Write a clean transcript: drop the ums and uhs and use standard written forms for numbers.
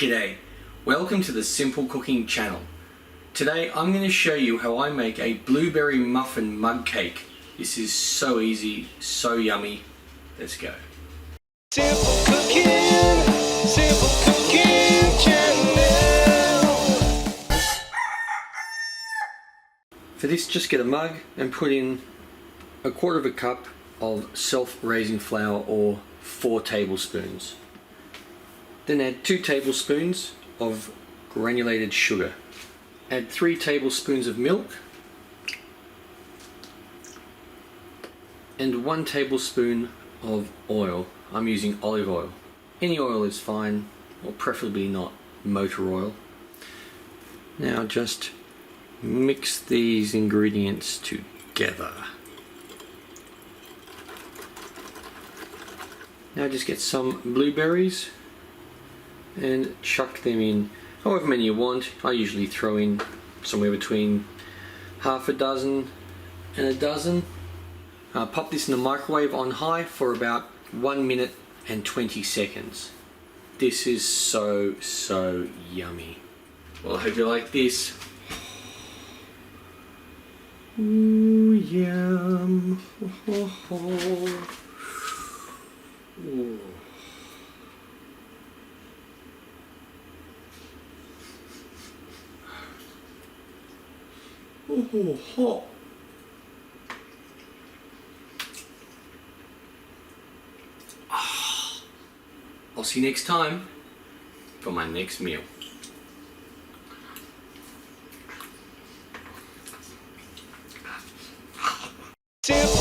G'day, welcome to the Simple Cooking channel. Today I'm going to show you how I make a blueberry muffin mug cake. This is so easy, so yummy. Let's go. Simple Cooking Channel. For this, just get a mug and put in 1/4 cup of self-raising flour, or 4 tablespoons. Then add 2 tablespoons of granulated sugar. Add 3 tablespoons of milk and 1 tablespoon of oil. I'm using olive oil. Any oil is fine, or preferably not motor oil. Now just mix these ingredients together. Now just get some blueberries and chuck them in however many you want. I usually throw in somewhere between half a dozen and a dozen. Pop this in the microwave on high for about 1 minute and 20 seconds. This is so yummy. Well, I hope you like this. Ooh, yum. Ooh. Oh, hot. I'll see you next time for my next meal. Simple